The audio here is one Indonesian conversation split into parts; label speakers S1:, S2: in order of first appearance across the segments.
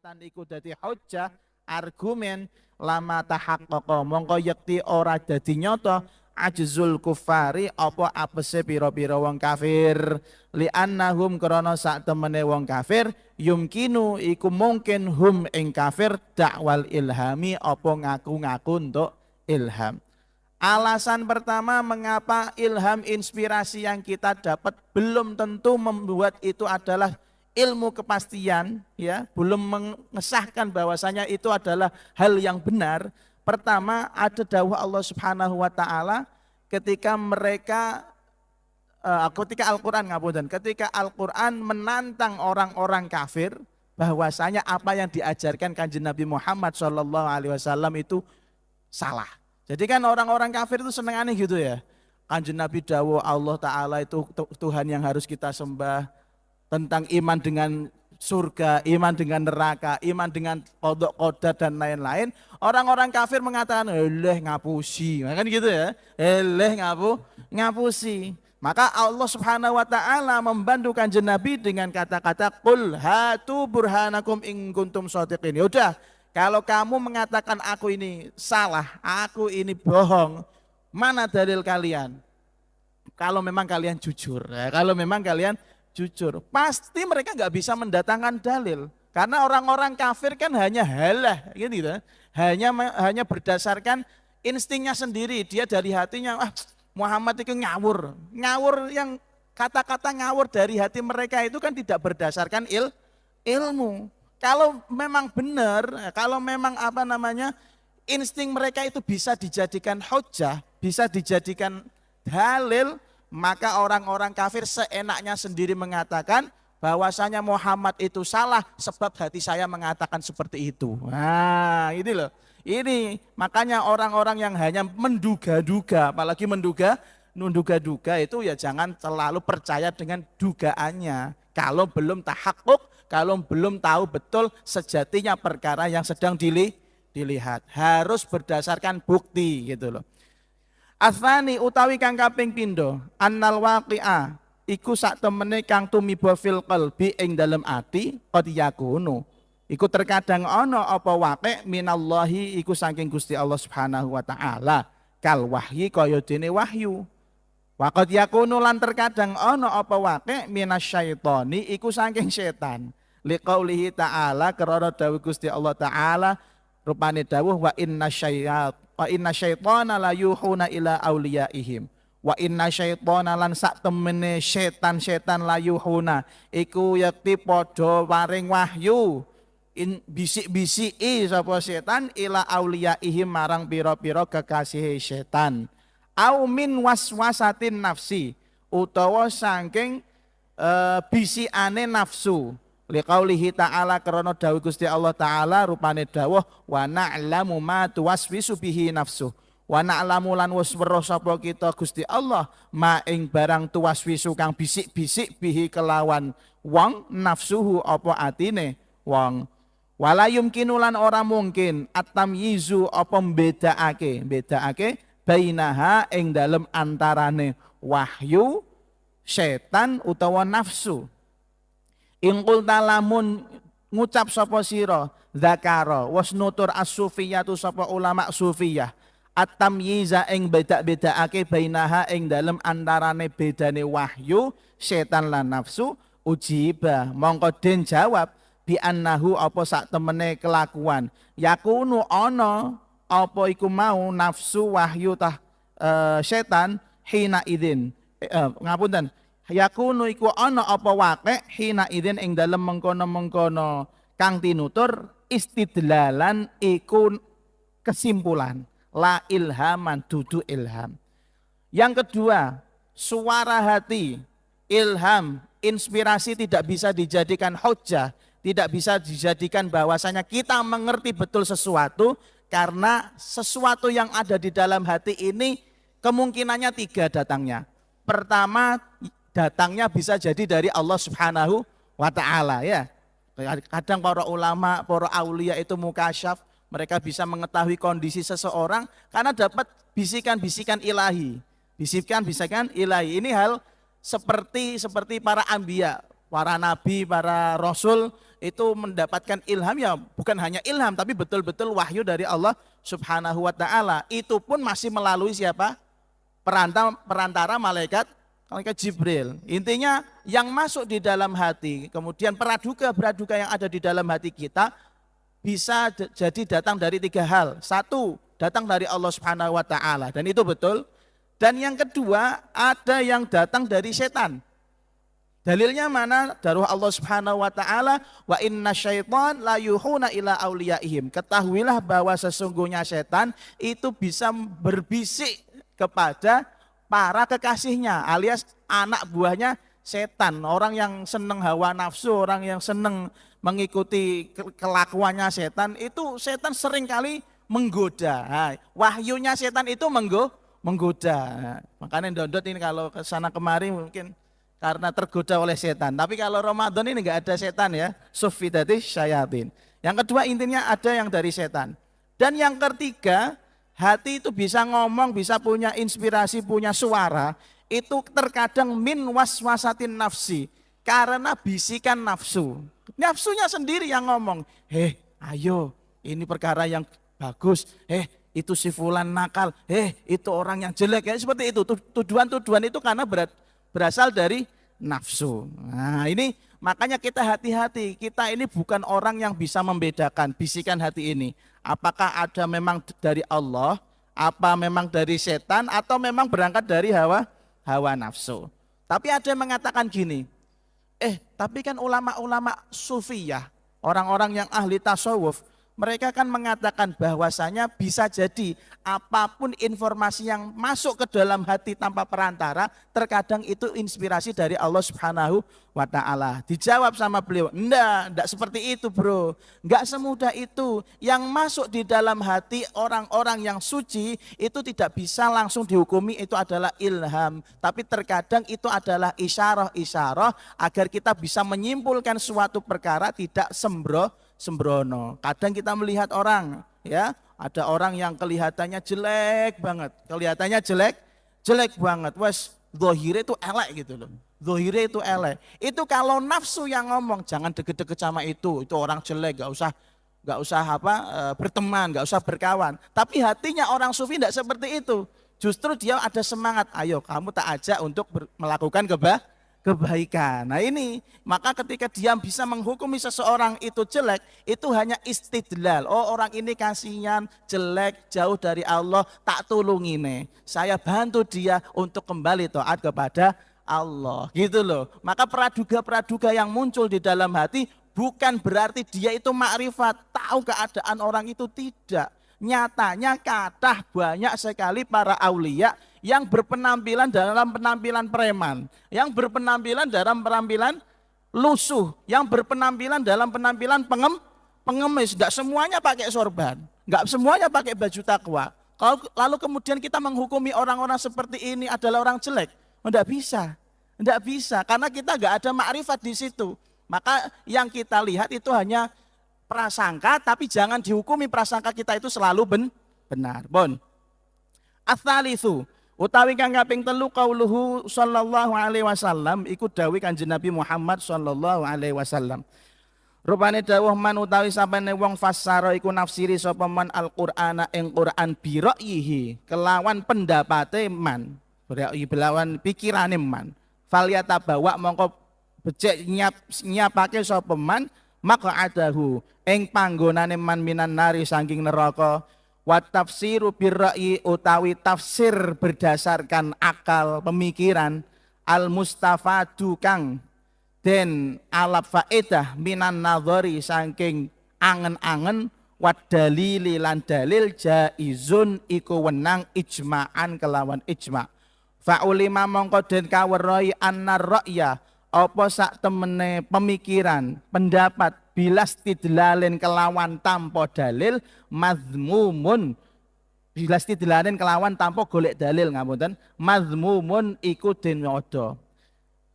S1: syubhatan iku dadi hujjah argumen lama tahaqqaqa mongko yekti ora dadi nyata ajzul kufari apa apese pira-pira wong kafir li annahum krana sak temene wong kafir yumkinu iku mungkin hum ing kafir dakwal ilhami apa ngaku-ngaku untuk ilham. Alasan pertama mengapa ilham inspirasi yang kita dapat belum tentu membuat itu adalah ilmu kepastian, ya, belum mengesahkan bahwasanya itu adalah hal yang benar. Pertama ada dawuh Allah Subhanahu wa taala ketika mereka ketika Al-Qur'an ngapunten, ketika Al-Qur'an menantang orang-orang kafir bahwasanya apa yang diajarkan Kanjeng Nabi Muhammad SAW itu salah. Jadi kan orang-orang kafir itu seneng aneh gitu ya. Kanjeng Nabi dawuh Allah Ta'ala itu Tuhan yang harus kita sembah, tentang iman dengan surga, iman dengan neraka, iman dengan qada qadar dan lain-lain. Orang-orang kafir mengatakan eleh ngapusi, kan gitu ya. Eleh ngapusi. Maka Allah Subhanahu wa taala membantu Kanjeng Nabi dengan kata-kata qul hatu burhanakum in kuntum shadiqin. Ya udah, kalau kamu mengatakan aku ini salah, aku ini bohong, mana dalil kalian? Kalau memang kalian jujur, ya, kalau memang kalian jujur, pasti mereka nggak bisa mendatangkan dalil. Karena orang-orang kafir kan hanya halah, gitu, hanya berdasarkan instingnya sendiri. Dia dari hatinya, Muhammad itu ngawur yang kata-kata ngawur dari hati mereka itu kan tidak berdasarkan ilmu. Kalau memang benar, kalau memang insting mereka itu bisa dijadikan hujjah, bisa dijadikan dalil, maka orang-orang kafir seenaknya sendiri mengatakan bahwasanya Muhammad itu salah sebab hati saya mengatakan seperti itu. Nah, ini loh. Ini makanya orang-orang yang hanya menduga-duga, apalagi menduga-duga itu ya jangan terlalu percaya dengan dugaannya. Kalau belum tahakkuk, kalau belum tahu betul sejatinya perkara yang sedang dilihat, harus berdasarkan bukti gitu loh. Asani utawi kang kaping pindho annal waqi'a iku sak temene kang tumiba fil qalbi ing dalem ati qad yakunu iku terkadang ana apa waqi' minallahi iku saking Gusti Allah Subhanahu wa taala kal wahyi kaya dene wahyu wa qad yakunu lan terkadang ana apa waqi' minasyaitoni iku saking setan liqaulihi ta'ala karena dawuh Gusti Allah taala rupane dawuh wa inna syaitana la yuhuna ila auliyaihim wa inna syaitana lan sak temene setan-setan la yuhuna iku yakti padha waring wahyu bisik-bisiki sapa setan ila auliyaihim marang pira-pira kekasih setan au min waswasatin nafsi utawa saking bisikane nafsu liqaulihi ta'ala karena dawuh Gusti Allah Ta'ala rupane dawuh wa na'lamu ma tuwaswisu bihi nafsu wa na'lamu lan wis weruh sapa kita Gusti Allah ma ing barang tuwaswisu kang bisik-bisik bihi kelawan wong nafsuhu apa atine wong wala yumkinu lan ora mungkin at-tamyizu apa bedakake bainaha ing dalem antarane wahyu setan utawa nafsu. Ingkul talamun ngucap sapa sira zakara was nutur as-sufiyatu sapa ulama sufiyah at-tamyiza ing beda-bedakake bainaha ing dalem antarane bedane wahyu setan lan nafsu ujiba mongko den jawab bi annahu apa sak temene kelakuan yakunu ana apa iku mau nafsu wahyu setan hina idzin ngapunten yakunu iku ana apa waqi' hina idzin ing dalem mengkono-mengkono kang tinutur istidlalan iku kesimpulan la ilhaman dudu ilham. Yang kedua, suara hati, ilham, inspirasi tidak bisa dijadikan hujjah, tidak bisa dijadikan bahwasanya kita mengerti betul sesuatu karena sesuatu yang ada di dalam hati ini kemungkinannya 3 datangnya. Pertama, datangnya bisa jadi dari Allah Subhanahu wa taala ya. Kadang para ulama, para aulia itu mukasyaf, mereka bisa mengetahui kondisi seseorang karena dapat bisikan-bisikan ilahi. Bisikan-bisikan ilahi. Ini hal seperti para anbiya, para nabi, para rasul itu mendapatkan ilham ya bukan hanya ilham tapi betul-betul wahyu dari Allah Subhanahu wa taala. Itu pun masih melalui siapa? Perantara malaikat Jibril. Intinya yang masuk di dalam hati, kemudian praduga yang ada di dalam hati kita bisa jadi datang dari 3 hal. 1, datang dari Allah Subhanahu wa taala dan itu betul. Dan yang kedua, ada yang datang dari setan. Dalilnya mana? Dari Allah Subhanahu wa taala, wa inna syaitan la yuhuna ila auliyaihim. Ketahuilah bahwa sesungguhnya setan itu bisa berbisik kepada para kekasihnya alias anak buahnya setan, orang yang seneng hawa nafsu, orang yang seneng mengikuti kelakuannya setan, itu setan seringkali menggoda. Nah, wahyunya setan itu menggoda. Makanya Dondot ini kalau ke sana kemari mungkin karena tergoda oleh setan. Tapi kalau Ramadan ini enggak ada setan ya, sufidati syayatin. Yang kedua intinya ada yang dari setan. Dan yang ketiga, hati itu bisa ngomong, bisa punya inspirasi, punya suara, itu terkadang min waswasatin nafsi, karena bisikan nafsu. Nafsunya sendiri yang ngomong, ayo ini perkara yang bagus, itu si fulan nakal, itu orang yang jelek, ya seperti itu. Tuduhan-tuduhan itu karena berasal dari nafsu. Nah ini makanya kita hati-hati, kita ini bukan orang yang bisa membedakan bisikan hati ini. Apakah ada memang dari Allah, apa memang dari setan, atau memang berangkat dari hawa nafsu. Tapi ada yang mengatakan gini, tapi kan ulama-ulama sufiyah, orang-orang yang ahli tasawuf, mereka kan mengatakan bahwasanya bisa jadi apapun informasi yang masuk ke dalam hati tanpa perantara, terkadang itu inspirasi dari Allah Subhanahu wa taala. Dijawab sama beliau, enggak seperti itu bro, enggak semudah itu. Yang masuk di dalam hati orang-orang yang suci itu tidak bisa langsung dihukumi itu adalah ilham, tapi terkadang itu adalah isyarah agar kita bisa menyimpulkan suatu perkara tidak sembrono. Kadang kita melihat orang, ya, ada orang yang kelihatannya jelek banget, jelek banget, wes zahire itu elek gitu loh. Zahire itu elek. Itu kalau nafsu yang ngomong, jangan deket-deket sama itu orang jelek, gak usah berteman, gak usah berkawan. Tapi hatinya orang sufi tidak seperti itu. Justru dia ada semangat, ayo kamu tak ajak untuk melakukan kebaikan. Nah ini, maka ketika dia bisa menghukumi seseorang itu jelek, itu hanya istidlal. Oh orang ini kasihan, jelek, jauh dari Allah, tak tulungi nih. Saya bantu dia untuk kembali taat kepada Allah. Gitu loh. Maka praduga-praduga yang muncul di dalam hati bukan berarti dia itu makrifat, tahu keadaan orang itu, tidak. Nyatanya kathah banyak sekali para aulia yang berpenampilan dalam penampilan preman, yang berpenampilan dalam penampilan lusuh, yang berpenampilan dalam penampilan pengemis. Enggak semuanya pakai sorban, enggak semuanya pakai baju takwa. Lalu kemudian kita menghukumi orang-orang seperti ini adalah orang jelek, enggak bisa, karena kita enggak ada makrifat di situ. Maka yang kita lihat itu hanya prasangka, tapi jangan dihukumi prasangka kita itu selalu benar. Bon. Ats-tsalitsu utawi kang kaping 3 qauluhu sallallahu alaihi wasallam iku dawuh Kanjeng Nabi Muhammad sallallahu alaihi wasallam. Rupane dawuh man utawi sapane wong fassara iku nafsiri sapa man Al-Qur'ana ing Qur'an bi ra'yihi kelawan pendapate man, belawan pikirane man. Falyata bawa mongko becik nyiapake sapa man maq'adahu ing panggonane man minan nari saking neraka. Wa tafsiru birra'yi utawi tafsir berdasarkan akal pemikiran al mustafadu kang den alap faedah minan nadhari saking angen-angen wa dalili lan dalil jaizun iku wenang ijma'an kelawan ijma'. Fa ulima mongko den kaweruhi annar ra'ya apa sak temene pemikiran pendapat bilas tidlalin kelawan tanpa dalil mazmumun, bilas tidlalin kelawan tanpa golek dalil, ngapunten, mazmumun iku den nyodo.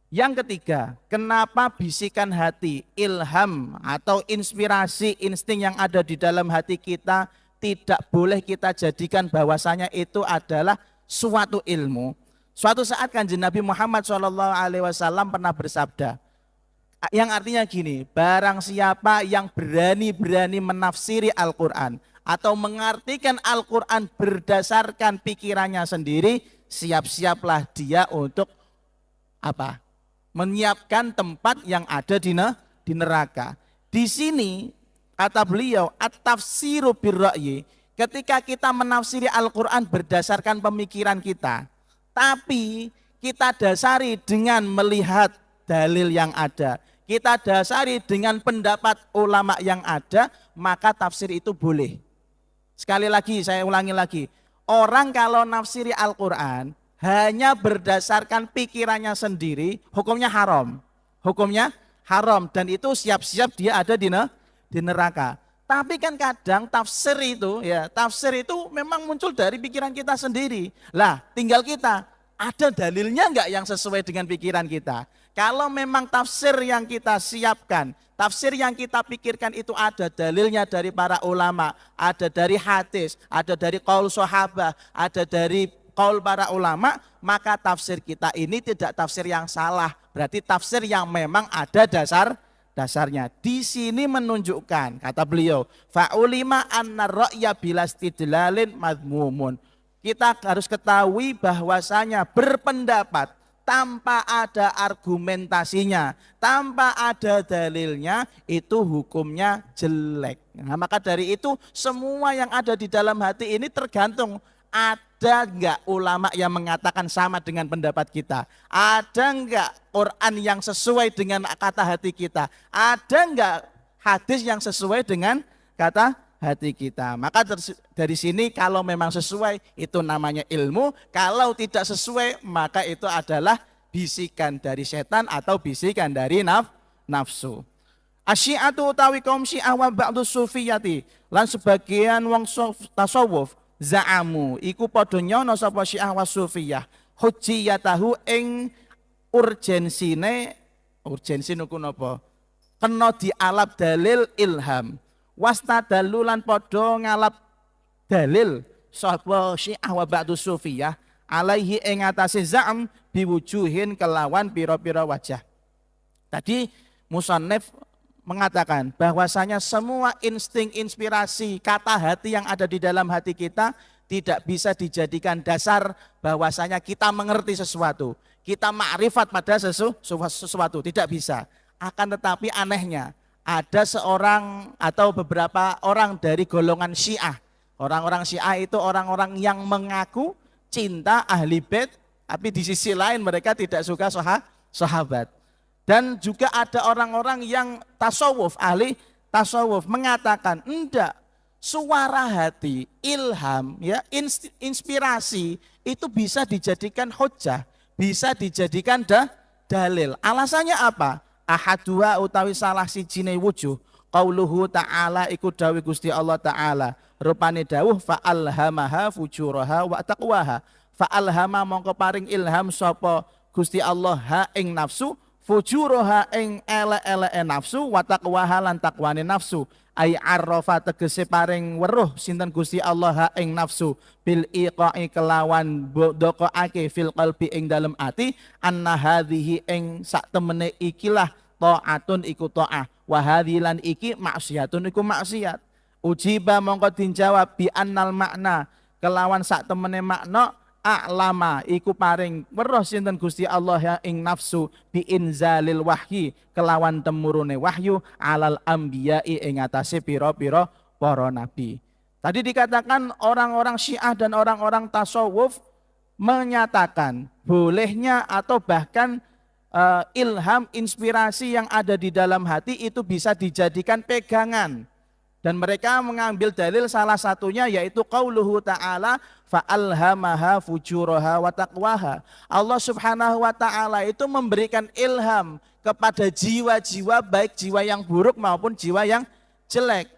S1: Yang ketiga, kenapa bisikan hati, ilham atau inspirasi, insting yang ada di dalam hati kita tidak boleh kita jadikan bahwasanya itu adalah suatu ilmu. Suatu saat Kanjeng Nabi Muhammad SAW pernah bersabda, Yang artinya gini, barang siapa yang berani-berani menafsiri Al-Quran atau mengartikan Al-Quran berdasarkan pikirannya sendiri, siap-siaplah dia untuk apa? Menyiapkan tempat yang ada di neraka. Di sini kata beliau, at-tafsiru birra'yi, ketika kita menafsiri Al-Quran berdasarkan pemikiran kita, tapi kita dasari dengan melihat dalil yang ada, kita dasari dengan pendapat ulama yang ada, maka tafsir itu boleh. Sekali lagi, saya ulangi lagi. Orang kalau nafsiri Al-Quran hanya berdasarkan pikirannya sendiri, hukumnya haram. Hukumnya haram, dan itu siap-siap dia ada di neraka. Tapi kan kadang tafsir itu memang muncul dari pikiran kita sendiri. Lah, tinggal kita, ada dalilnya enggak yang sesuai dengan pikiran kita? Kalau memang tafsir yang kita siapkan, tafsir yang kita pikirkan itu ada dalilnya dari para ulama, ada dari hadis, ada dari qaul sahabah, ada dari qaul para ulama, maka tafsir kita ini tidak tafsir yang salah. Berarti tafsir yang memang ada dasarnya. Di sini menunjukkan, kata beliau, fa'ulima anna ra'ya bilastidlalin madmumun. Kita harus ketahui bahwasanya berpendapat tanpa ada argumentasinya, tanpa ada dalilnya, itu hukumnya jelek. Nah, maka dari itu semua yang ada di dalam hati ini tergantung ada enggak ulama yang mengatakan sama dengan pendapat kita, ada enggak Quran yang sesuai dengan kata hati kita, ada enggak hadis yang sesuai dengan kata hati kita. Maka dari sini kalau memang sesuai itu namanya ilmu, kalau tidak sesuai maka itu adalah bisikan dari setan atau bisikan dari nafsu. Asyi'atu utawi kaum Syiah wa ba'du sufiyati lan sebagian wong tasawuf za'amu iku padha nyono sapa Syiah wa sufiyah hujjiyatahu ing urgensi nuku napa kena dialap dalil ilham wastadallu lan padha ngalap dalil sapa Syiah wa ba'du sufiyah alaihi ing atase za'am biwujuhin kelawan pira-pira wajah. Tadi musannif mengatakan bahwasanya semua insting, inspirasi, kata hati yang ada di dalam hati kita tidak bisa dijadikan dasar bahwasanya kita mengerti sesuatu, kita ma'rifat pada sesuatu, tidak bisa. Akan tetapi anehnya ada seorang atau beberapa orang dari golongan Syiah. Orang-orang Syiah itu orang-orang yang mengaku cinta ahli bait, tapi di sisi lain mereka tidak suka sahabat. Dan juga ada orang-orang yang tasawuf, ahli tasawuf mengatakan enggak, suara hati, ilham, ya, inspirasi itu bisa dijadikan hujjah, bisa dijadikan dalil. Alasannya apa? Ahadua utawi salah sijine wujuh qauluhu ta'ala iku dawuh Gusti Allah Ta'ala rupane dawuh fa'alhamaha fujuraha wa taqwaha. Fa'alhama mongko paring ilham sapa Gusti Allah ha ing nafsu fujuraha ing ele-ele nafsu wa taqwaha lan taqwane nafsu. Ai arrafa tegese paring weruh sinten Gusti Allah ha ing nafsu bil iqa'i kelawan dokoake fil qalbi ing dalem ati anna hadhihi ing sak temene ikilah taatun iku taah wa hadhilan iki maksiatun iku maksiat. Ujiba mongko dijawab bi annal makna kelawan sak temene makna a'lama iku paring weruh sinten Gusti Allah ya ing nafsu bi inzalil wahyi kelawan temurune wahyu alal anbiya'i ing atase pira-pira para nabi. Tadi dikatakan orang-orang Syiah dan orang-orang tasawuf menyatakan bolehnya atau bahkan ilham, inspirasi yang ada di dalam hati itu bisa dijadikan pegangan. Dan mereka mengambil dalil salah satunya yaitu qauluhu ta'ala fa'alhamaha fujuraha wa taqwaha. Allah Subhanahu wa ta'ala itu memberikan ilham kepada jiwa-jiwa baik jiwa yang buruk maupun jiwa yang jelek.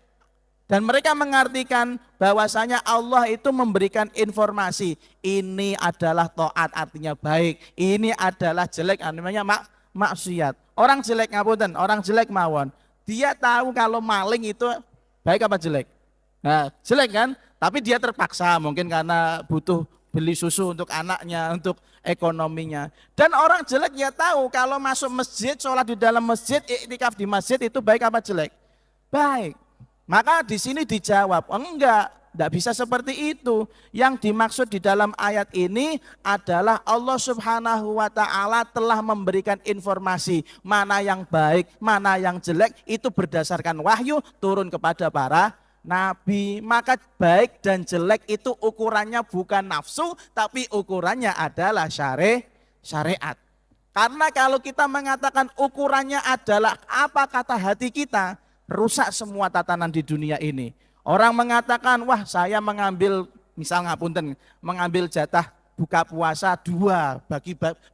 S1: Dan mereka mengartikan bahwasanya Allah itu memberikan informasi ini adalah taat artinya baik, ini adalah jelek namanya maksiat. Orang jelek ngapunten, orang jelek mawon. Dia tahu kalau maling itu baik apa jelek? Nah, jelek kan? Tapi dia terpaksa mungkin karena butuh beli susu untuk anaknya, untuk ekonominya. Dan orang jelek ya tahu kalau masuk masjid, sholat di dalam masjid, iktikaf di masjid itu baik apa jelek? Baik. Maka di sini dijawab, enggak bisa seperti itu. Yang dimaksud di dalam ayat ini adalah Allah Subhanahu wa ta'ala telah memberikan informasi mana yang baik, mana yang jelek, itu berdasarkan wahyu turun kepada para nabi. Maka baik dan jelek itu ukurannya bukan nafsu, tapi ukurannya adalah syariat. Karena kalau kita mengatakan ukurannya adalah apa kata hati kita, rusak semua tatanan di dunia ini. Orang mengatakan, wah saya mengambil, misal ngapunten, mengambil jatah buka puasa 2,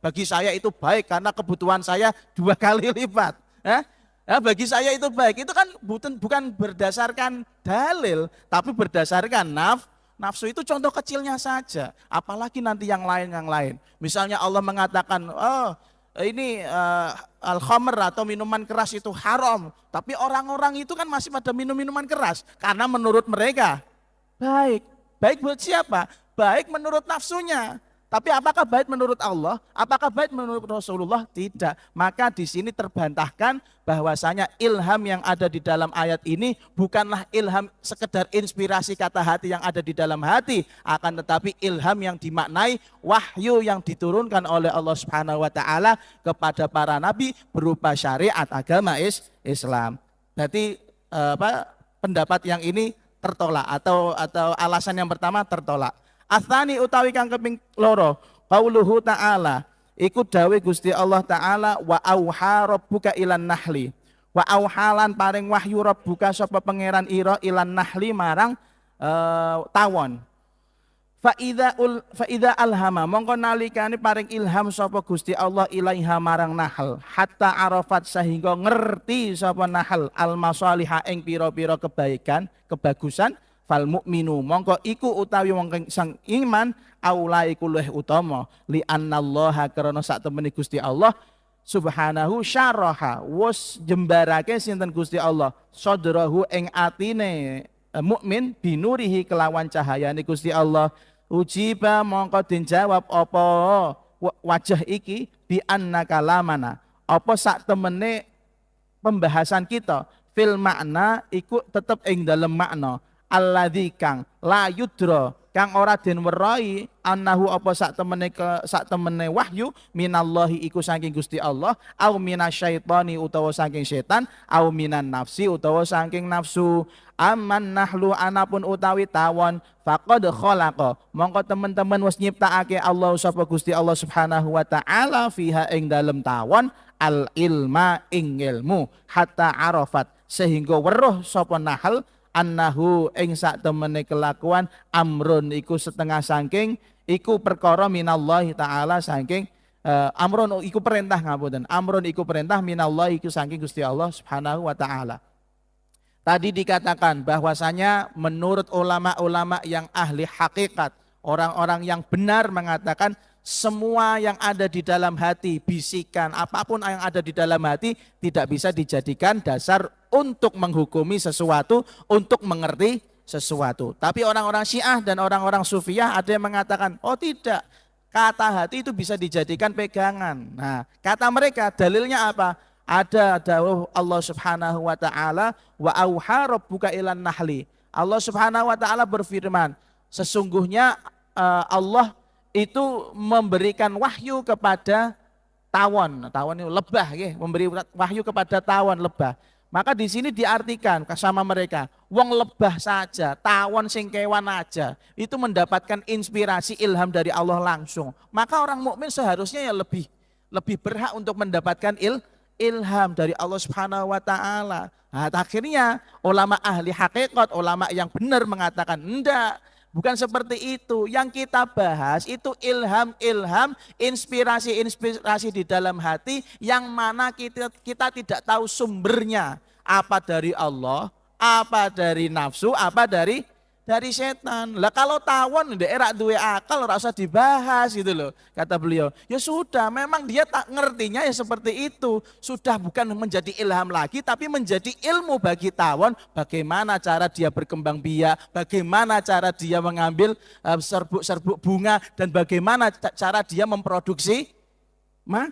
S1: bagi saya itu baik karena kebutuhan saya 2 kali lipat. Ya, bagi saya itu baik, itu kan bukan berdasarkan dalil, tapi berdasarkan nafsu. Itu contoh kecilnya saja, apalagi nanti yang lain. Misalnya Allah mengatakan, oh ini al-khamr atau minuman keras itu haram, tapi orang-orang itu kan masih pada minum minuman keras karena menurut mereka baik buat siapa? Baik menurut nafsunya. Tapi apakah baik menurut Allah? Apakah baik menurut Rasulullah? Tidak. Maka di sini terbantahkan bahwasanya ilham yang ada di dalam ayat ini bukanlah ilham sekedar inspirasi kata hati yang ada di dalam hati, akan tetapi ilham yang dimaknai wahyu yang diturunkan oleh Allah Subhanahu wa taala kepada para nabi berupa syariat agama Islam. Berarti pendapat yang ini tertolak atau alasan yang pertama tertolak. Atsani utawi kang keping loro, qauluhu ta'ala, iku dawuh Gusti Allah taala, wa auha rabbuka ilan nahli. Wa auhalan paring wahyu rabbuka sapa pangeran ira ilan nahli marang tawon. Fa idza alhama mongko nalikane paring ilham sapa Gusti Allah ilaiha marang nahl, hatta arafat sehingga ngerti sapa nahl al masalihah ing pira-pira kebaikan, kebagusan, fal mukminu mongko iku utawi wong sang iman aula iku luwih utama li annallaha karena sak temene Gusti Allah subhanahu syaraha wis jembarake sinten Gusti Allah sadrahu ing atine mukmin binurihi kelawan cahayane Gusti Allah. Ujiba mongko dijawab apa wajah iki bi anna kalamana, apa sak temene pembahasan kita fil makna iku tetep ing dalem makna alladzi kang la yudra kang ora den weruhi annahu apa sak temene wahyu minallahi iku saking Gusti Allah au minasyaitani utawa saking setan au minan nafsi utawa saking nafsu. Aman nahlu anapun utawi tawon faqad khalaqa mongko teman-teman wis nyiptakake Allah sapa Gusti Allah Subhanahu wa taala fiha ing dalem tawon al ilma ing ilmu hatta arafat sehingga weruh sapa nahl annahu ing sak temene kelakuan amrun iku setengah saking iku perkara minallahi taala saking amrun iku perintah ngapunten, amrun iku perintah minallahi iku saking Gusti Allah Subhanahu wa taala. Tadi dikatakan bahwasanya menurut ulama-ulama yang ahli hakikat, orang-orang yang benar mengatakan semua yang ada di dalam hati, bisikan, apapun yang ada di dalam hati tidak bisa dijadikan dasar untuk menghukumi sesuatu, untuk mengerti sesuatu. Tapi orang-orang Syiah dan orang-orang Sufiyah ada yang mengatakan, oh tidak, kata hati itu bisa dijadikan pegangan. Nah, kata mereka dalilnya apa? Ada dawuh Allah Subhanahu wa taala wa auha rabbuka ilan nahli. Allah Subhanahu wa taala berfirman, sesungguhnya Allah itu memberikan wahyu kepada tawon. Tawon itu lebah, memberi wahyu kepada tawon lebah. Maka di sini diartikan sama mereka, wong lebah saja, tawon sing kewan aja, itu mendapatkan inspirasi ilham dari Allah langsung. Maka orang mukmin seharusnya ya lebih berhak untuk mendapatkan ilham dari Allah Subhanahu wa taala. Nah, akhirnya ulama ahli hakikat, ulama yang benar mengatakan enggak, bukan seperti itu. Yang kita bahas itu ilham, inspirasi di dalam hati yang mana kita tidak tahu sumbernya, apa dari Allah, apa dari nafsu, apa dari Dari setan. Lah kalau tawon daerah duwe akal ora usah dibahas gitu loh, kata beliau. Ya sudah, memang dia tak ngertinya ya seperti itu. Sudah bukan menjadi ilham lagi tapi menjadi ilmu bagi tawon bagaimana cara dia berkembang biak, bagaimana cara dia mengambil serbuk-serbuk bunga dan bagaimana cara dia memproduksi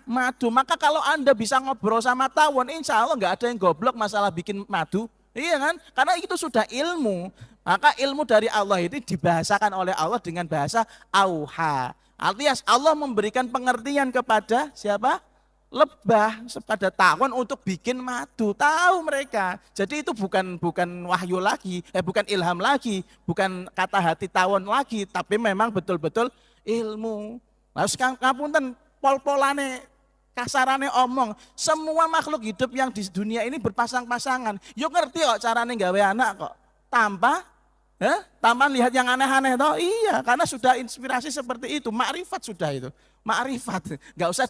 S1: madu. Maka kalau Anda bisa ngobrol sama tawon, insya Allah nggak ada yang goblok masalah bikin madu. Iya kan? Karena itu sudah ilmu. Maka ilmu dari Allah ini dibahasakan oleh Allah dengan bahasa auha. Artinya Allah memberikan pengertian kepada siapa? Lebah, kepada tawon untuk bikin madu. Tahu mereka. Jadi itu bukan wahyu lagi, bukan ilham lagi, bukan kata hati tawon lagi, tapi memang betul-betul ilmu. Nah, sekarang ngapunten pol-polane kasarane omong, semua makhluk hidup yang di dunia ini berpasang-pasangan. Yuk ngerti kok carane gawe anak kok. Tanpa lihat yang aneh-aneh toh. Iya, karena sudah inspirasi seperti itu, makrifat sudah itu. Makrifat, nggak usah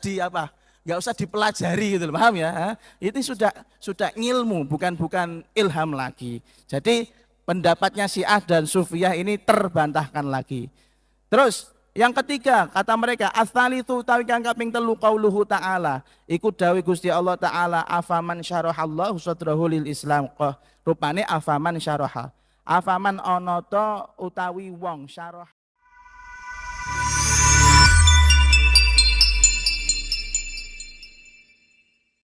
S1: nggak usah dipelajari gitu, paham ya? Itu sudah ilmu, bukan ilham lagi. Jadi pendapatnya Syiah dan Sufiyah ini terbantahkan lagi. Terus yang ketiga, kata mereka, ats-tsalitsu utawi kang kaping 3 qauluhu ta'ala. Iku dawuh Gusti Allah taala, afaman syarahallahu sadrahu lil Islam. Rupane afaman syaraha. Afaman ana ta utawi wong syarah